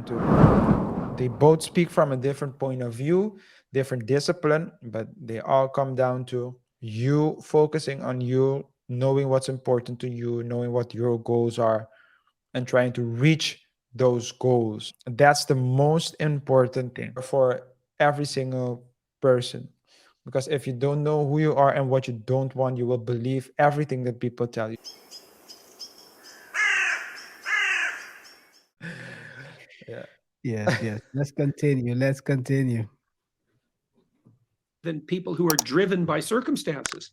down to, they both speak from a different point of view, different discipline, but they all come down to you focusing on you, knowing what's important to you, knowing what your goals are, and trying to reach those goals. That's the most important thing for every single person. Because if you don't know who you are and what you don't want, you will believe everything that people tell you. Yeah. Yes. Let's continue. Let's continue. Than people who are driven by circumstances.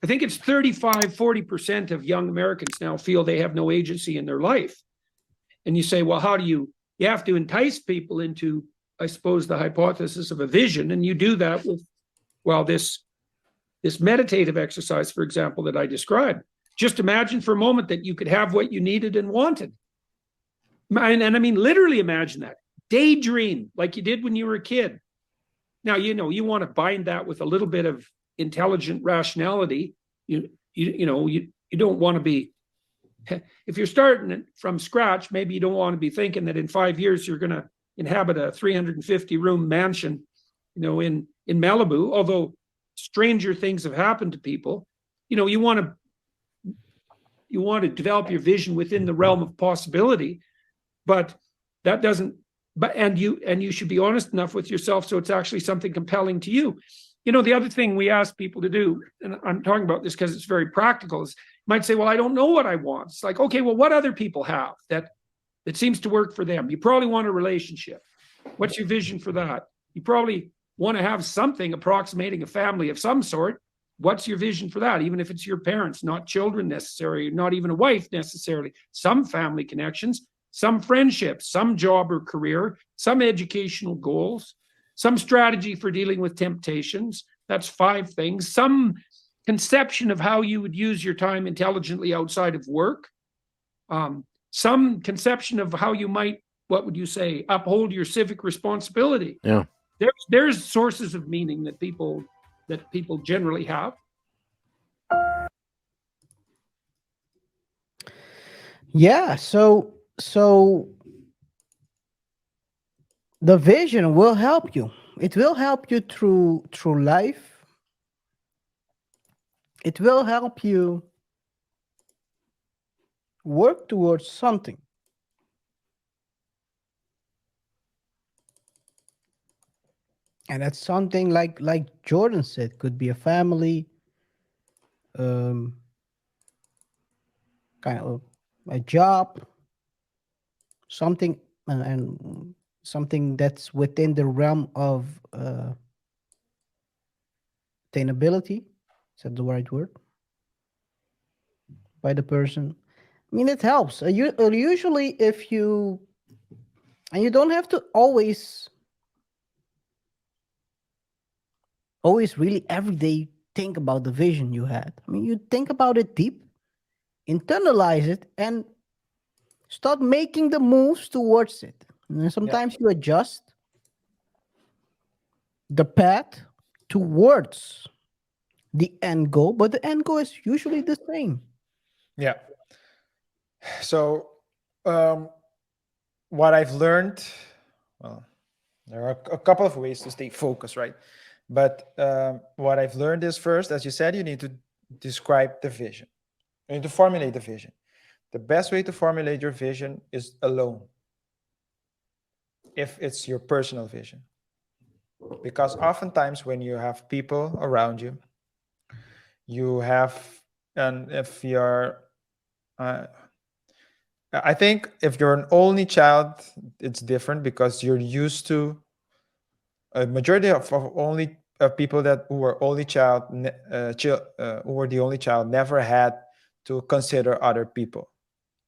I think it's 35-40% of young Americans now feel they have no agency in their life. And you say, well, how do you have to entice people into, I suppose, the hypothesis of a vision. And you do that with, well, this meditative exercise, for example, that I described. Just imagine for a moment that you could have what you needed and wanted. And I mean, literally imagine that. Daydream like you did when you were a kid. Now, you want to bind that with a little bit of intelligent rationality. You don't want to be, if you're starting from scratch, maybe you don't want to be thinking that in 5 years you're going to inhabit a 350-room mansion, in Malibu. Although stranger things have happened to people, you want to develop your vision within the realm of possibility, but that doesn't. And you should be honest enough with yourself so it's actually something compelling to you. The other thing we ask people to do, and I'm talking about this because it's very practical, is you might say, well, I don't know what I want. It's like, okay, well, what other people have that seems to work for them? You probably want a relationship. What's your vision for that? You probably want to have something approximating a family of some sort. What's your vision for that? Even if it's your parents, not children necessarily, not even a wife necessarily, some family connections, some friendships, some job or career, some educational goals, some strategy for dealing with temptations. That's 5 things. Some conception of how you would use your time intelligently outside of work. Some conception of how you might, what would you say, uphold your civic responsibility. Yeah. There's sources of meaning that people generally have. Yeah. So the vision will help you. It will help you through life. It will help you work towards something. And that's something like Jordan said, could be a family, kind of a job, something, and something that's within the realm of attainability. Is that the right word? By the person. I mean, it helps. Usually, if you, and you don't have to always really every day think about the vision you had. I mean, you think about it deep, internalize it, and start making the moves towards it. And then sometimes you adjust the path towards the end goal, but the end goal is usually the same. Yeah. So, what I've learned, well, there are a couple of ways to stay focused, right? But what I've learned is, first, as you said, you need to describe the vision. You need to formulate the vision. The best way to formulate your vision is alone, if it's your personal vision. Because oftentimes when you have people around you, you have, and if you're, I think if you're an only child, it's different because you're used to, a majority of only people who were only child, who were the only child, never had to consider other people.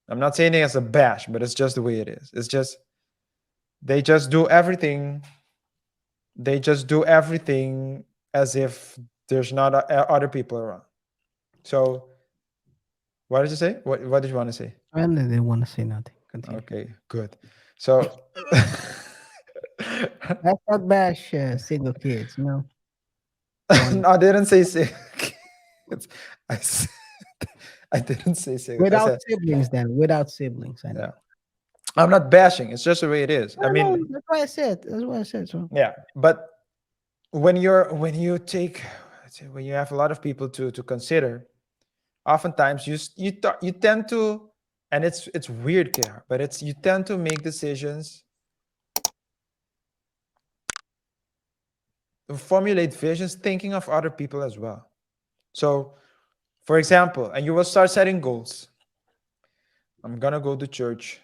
I'm not saying it as a bash, but it's just the way it is. It's just, they just do everything. They just do everything as if there's not other people around. So, what did you say? What did you want to say? I didn't want to say nothing. Continue. Okay, good. So, Let's not bash single kids, no, I didn't say kids. I said, I didn't say single. I Without said, siblings, then. Without siblings, I know. yeah. I'm not bashing. It's just the way it is. I No, no, mean, that's why I said. That's why I said so. yeah. But when you have a lot of people to consider, oftentimes you tend to, and it's weird, KR, but it's you tend to make decisions, formulate visions, thinking of other people as well. So, for example, and you will start setting goals. I'm gonna go to church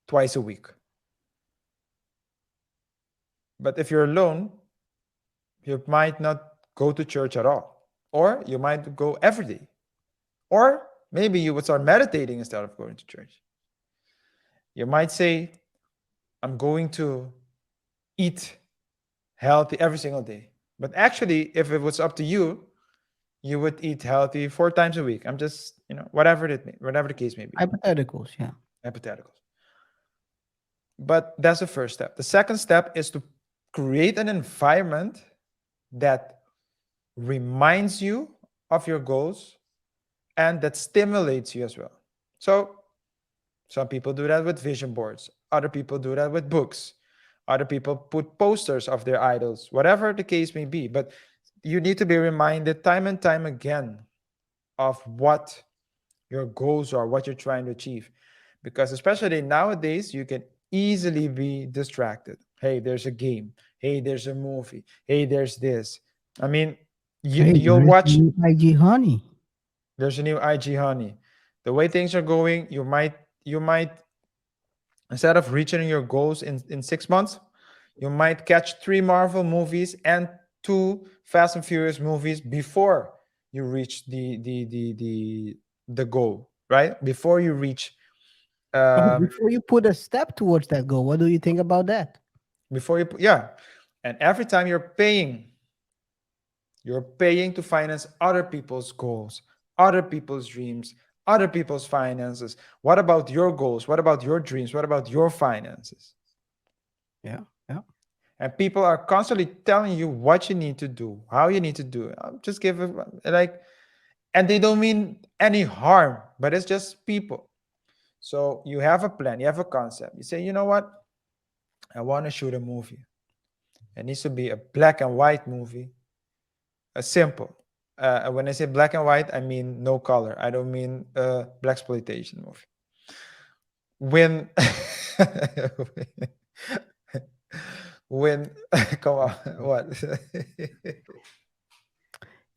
twice a week. But if you're alone, you might not go to church at all, or you might go every day, or maybe you would start meditating instead of going to church. You might say, I'm going to eat healthy every single day. But actually, if it was up to you, you would eat healthy 4 times a week. I'm just, whatever whatever the case may be. Hypotheticals, yeah. Hypotheticals. But that's the first step. The second step is to create an environment that reminds you of your goals and that stimulates you as well. So some people do that with vision boards. Other people do that with books. Other people put posters of their idols, whatever the case may be. But you need to be reminded time and time again of what your goals are, what you're trying to achieve. Because especially nowadays, you can easily be distracted. Hey, there's a game. Hey, there's a movie. Hey, there's this. I mean, Hey, you'll there is watch. new IG honey. There's a new IG honey. The way things are going, you might instead of reaching your goals in 6 months, you might catch 3 Marvel movies and 2 Fast and Furious movies before you reach the goal, right? Before you reach Before you put a step towards that goal, what do you think about that? yeah. And every time you're paying to finance other people's goals, other people's dreams, other people's finances. What about your goals? What about your dreams? What about your finances? Yeah, yeah. And people are constantly telling you what you need to do, how you need to do it. Just give it like, and they don't mean any harm, but it's just people. So you have a plan, you have a concept. You say, you know what? I want to shoot a movie. It needs to be a black and white movie, a simple. When I say black and white, I mean no color. I don't mean black exploitation movie. When when come on, what?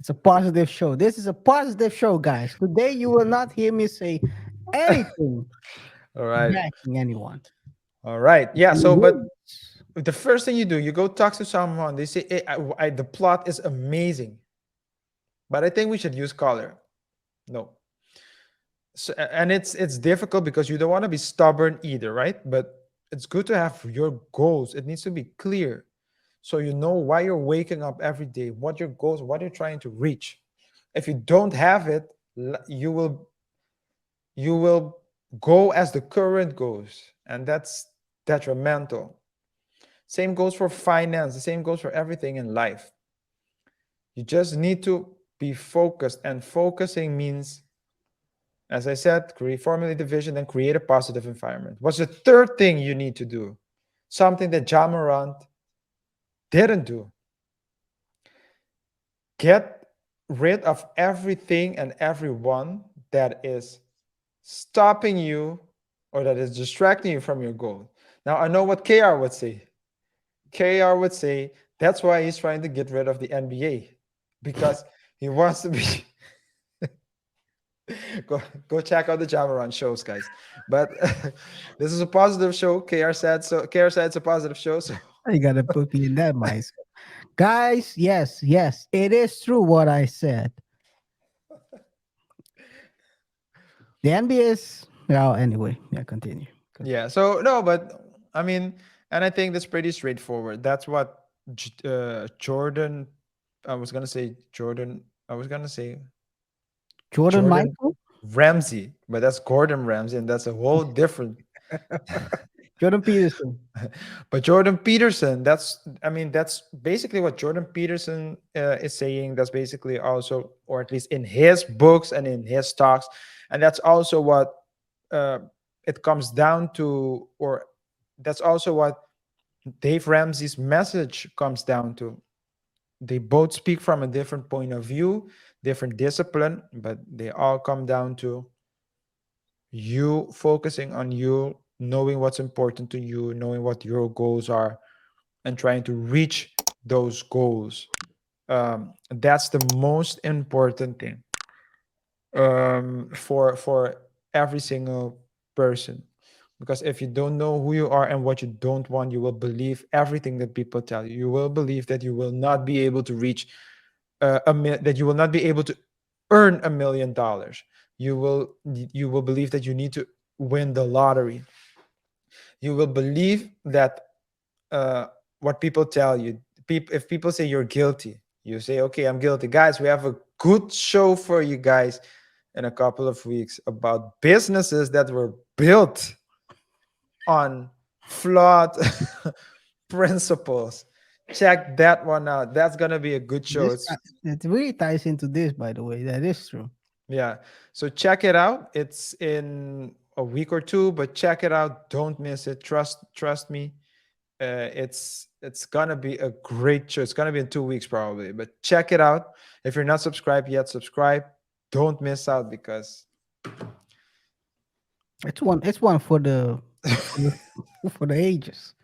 It's a positive show. This is a positive show, guys. Today you will not hear me say anything All right. bashing anyone. All right. Yeah. So, but Yes. the first thing you do, you go talk to someone. They say, hey, the plot is amazing, but I think we should use color. No. So, and it's difficult because you don't want to be stubborn either, right? But it's good to have your goals. It needs to be clear, so you know why you're waking up every day, what your goals, what you're trying to reach. If you don't have it, you will go as the current goes, and that's detrimental. Same goes for finance, the same goes for everything in life. You just need to be focused, and focusing means, as I said, formulate the vision and create a positive environment. What's the third thing you need to do? Something that John Morant didn't do. Get rid of everything and everyone that is stopping you or that is distracting you from your goal. Now, I know what KR would say. KR would say that's why he's trying to get rid of the NBA, because he wants to be. go check out the Jamaron shows, guys. But this is a positive show. KR said so. KR said it's a positive show. So You gotta put me in that mindset. Guys, yes, yes, it is true what I said. The NBA is well, anyway. Yeah, continue. yeah. So no, but I mean, and I think that's pretty straightforward. That's what Jordan. I was gonna say Jordan. I was gonna say Jordan Jordan Michael? Ramsey, but that's Gordon Ramsay, and that's a whole different. Jordan Peterson. But Jordan Peterson, that's basically what Jordan Peterson is saying. That's basically also, or at least in his books and in his talks, and that's also what uh, it comes down to, or that's also what Dave Ramsey's message comes down to. They both speak from a different point of view, different discipline, but they all come down to you focusing on you, knowing what's important to you, knowing what your goals are, and trying to reach those goals. That's the most important thing, for every single person. Because if you don't know who you are and what you don't want, you will believe everything that people tell you. You will believe that you will not be able to reach that you will not be able to earn $1 million. You will believe that you need to win the lottery. You will believe that uh, what people tell you. If people say you're guilty, you say, okay, I'm guilty. Guys, we have a good show for you guys in a couple of weeks about businesses that were built on flawed principles. Check that one out. That's gonna be a good show. This it really ties into this, by the way. That is true. Yeah. So check it out. It's in a week or two, but check it out. Don't miss it. Trust me. It's gonna be a great show. It's gonna be in 2 weeks probably, but check it out. If you're not subscribed yet, subscribe. Don't miss out because It's one. It's one for the for the ages.